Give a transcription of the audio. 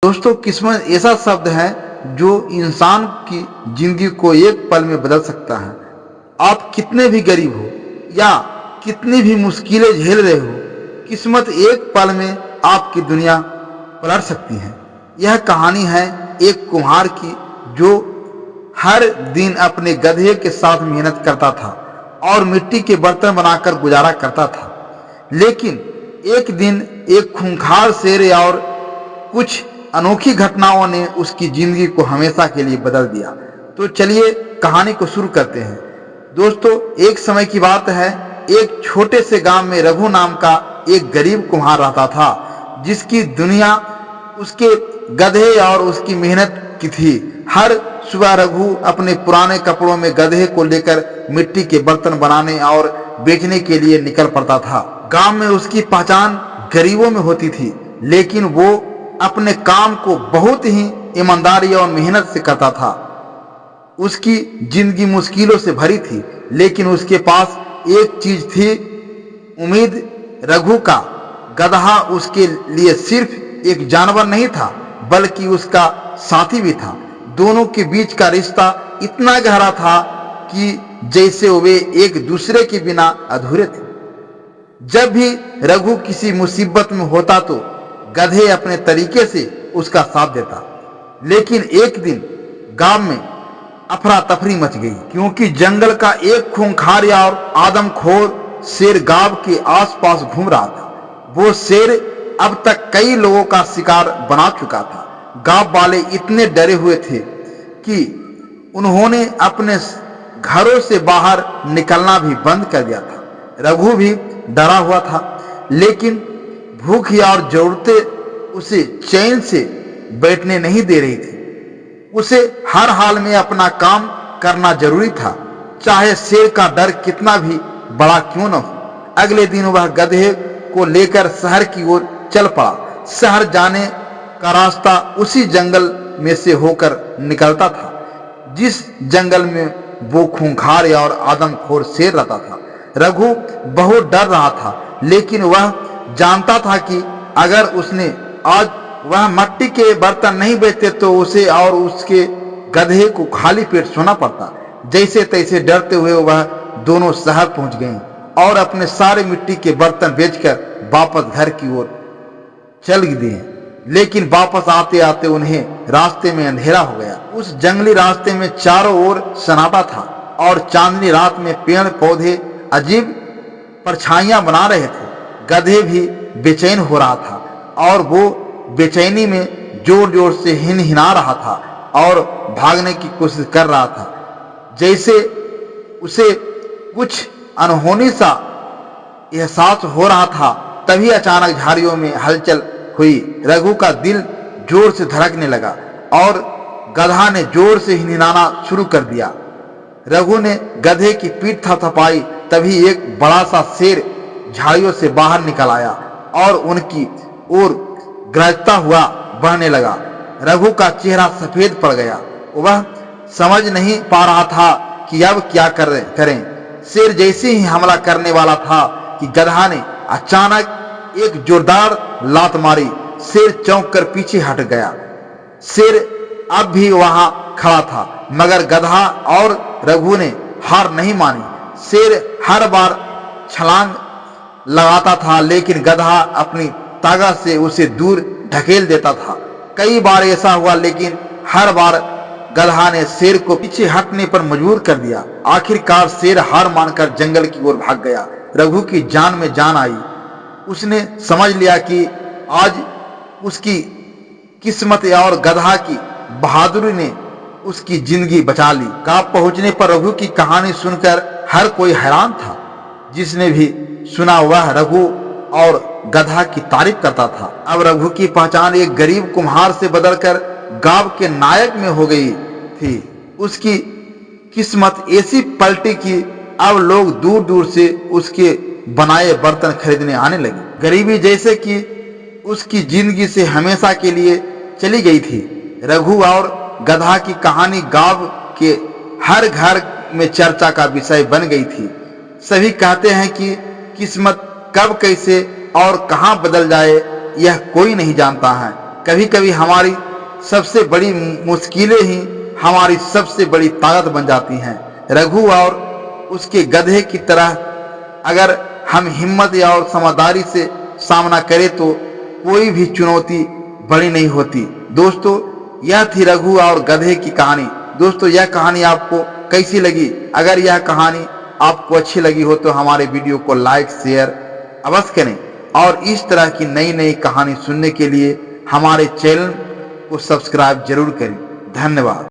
दोस्तों, किस्मत ऐसा शब्द है जो इंसान की जिंदगी को एक पल में बदल सकता है। आप कितने भी गरीब हो या कितनी भी मुश्किलें झेल रहे हो, किस्मत एक पल में आपकी दुनिया पलट सकती है। यह कहानी है एक कुम्हार की जो हर दिन अपने गधे के साथ मेहनत करता था और मिट्टी के बर्तन बनाकर गुजारा करता था। लेकिन एक दिन एक खूंखार शेर और कुछ अनोखी घटनाओं ने उसकी जिंदगी को हमेशा के लिए बदल दिया। तो चलिए कहानी को शुरू करते हैं। दोस्तों, एक समय की बात है, एक छोटे से गांव में रघु नाम का एक गरीब कुम्हार रहता था, जिसकी दुनिया उसके गधे और उसकी मेहनत की थी। हर सुबह रघु अपने पुराने कपड़ों में गधे को लेकर मिट्टी के बर्तन बनाने और बेचने के लिए निकल पड़ता था। गांव में उसकी पहचान गरीबों में होती थी, लेकिन वो अपने काम को बहुत ही ईमानदारी और मेहनत से करता था। उसकी जिंदगी मुश्किलों से भरी थी, लेकिन उसके पास एक चीज थी, उम्मीद। रघु का गधा उसके लिए सिर्फ एक जानवर नहीं था, बल्कि उसका साथी भी था। दोनों के बीच का रिश्ता इतना गहरा था कि जैसे वे एक दूसरे के बिना अधूरे थे। जब भी रघु किसी मुसीबत में होता तो गधे अपने तरीके से उसका साथ देता। लेकिन एक दिन गांव में अफरा तफरी मच गई, क्योंकि जंगल का एक खूंखार और आदमखोर शेर गांव के आसपास घूम रहा था। वो शेर अब तक कई लोगों का शिकार बना चुका था। गांव वाले इतने डरे हुए थे कि उन्होंने अपने घरों से बाहर निकलना भी बंद कर दिया था। रघु भी डरा हुआ था, लेकिन भूख और जरूरतें उसे चैन से बैठने नहीं दे रही थी। उसे हर हाल में अपना काम करना जरूरी था, चाहे शेर का डर कितना भी बड़ा क्यों न हो। अगले दिन वह गधे को लेकर शहर की ओर चल पड़ा। शहर जाने का रास्ता उसी जंगल में से होकर निकलता था, जिस जंगल में वो खूंखार और आदमखोर शेर रहता था। रघु बहुत डर रहा था, लेकिन वह जानता था कि अगर उसने आज वह मिट्टी के बर्तन नहीं बेचते तो उसे और उसके गधे को खाली पेट सोना पड़ता। जैसे तैसे डरते हुए वह दोनों शहर पहुंच गए और अपने सारे मिट्टी के बर्तन बेचकर वापस घर की ओर चल दिए। लेकिन वापस आते आते उन्हें रास्ते में अंधेरा हो गया। उस जंगली रास्ते में चारों ओर सन्नाटा था और चांदनी रात में पेड़ पौधे अजीब परछाइयां बना रहे थे। गधे भी बेचैन हो रहा था और वो बेचैनी में जोर जोर से हिनहिना रहा था और भागने की कोशिश कर रहा था, जैसे उसे कुछ अनहोनी सा एहसास हो रहा था। तभी अचानक झाड़ियों में हलचल हुई। रघु का दिल जोर से धड़कने लगा और गधा ने जोर से हिनहिनाना शुरू कर दिया। रघु ने गधे की पीठ थपथपाई। तभी एक बड़ा सा शेर झाड़ियों से बाहर निकल आया और उनकी ओर गरजता हुआ बहने लगा। रघु का चेहरा सफेद पड़ गया। वह समझ नहीं पा रहा था कि अब क्या करें। शेर जैसे ही हमला करने वाला था कि गधा ने अचानक एक जोरदार लात मारी। शेर चौंक कर पीछे हट गया। शेर अब भी वहां खड़ा था, मगर गधा और रघु ने हार नहीं मानी। शेर हर बार छलांग लगाता था, लेकिन गधा अपनी ताकत से उसे दूर ढकेल देता था। कई बार ऐसा हुआ, लेकिन हर बार गधा ने शेर को पीछे हटने पर मजबूर कर दिया। आखिरकार शेर हार मानकर जंगल की ओर भाग गया। रघु की जान में जान आई। उसने समझ लिया कि आज उसकी किस्मत और गधा की बहादुरी ने उसकी जिंदगी बचा ली। गांव पहुंचने पर रघु की कहानी सुनकर हर कोई हैरान था। जिसने भी सुना वह रघु और गधा की तारीफ करता था। अब रघु की पहचान एक गरीब कुम्हार से बदलकर गांव के नायक में हो गई थी। उसकी किस्मत ऐसी पलटी कि अब लोग दूर दूर से उसके बनाए बर्तन खरीदने आने लगे। गरीबी जैसे कि उसकी जिंदगी से हमेशा के लिए चली गई थी। रघु और गधा की कहानी गांव के हर घर में चर्चा का विषय बन गई थी। सभी कहते हैं कि किस्मत कब कैसे और कहां बदल जाए यह कोई नहीं जानता है। कभी कभी हमारी सबसे बड़ी मुश्किलें ही हमारी सबसे बड़ी ताकत बन जाती हैं। रघु और उसके गधे की तरह अगर हम हिम्मत या और समझदारी से सामना करें तो कोई भी चुनौती बड़ी नहीं होती। दोस्तों, यह थी रघु और गधे की कहानी। दोस्तों, यह कहानी आपको कैसी लगी? अगर यह कहानी आपको अच्छी लगी हो तो हमारे वीडियो को लाइक शेयर अवश्य करें और इस तरह की नई नई कहानी सुनने के लिए हमारे चैनल को सब्सक्राइब जरूर करें। धन्यवाद।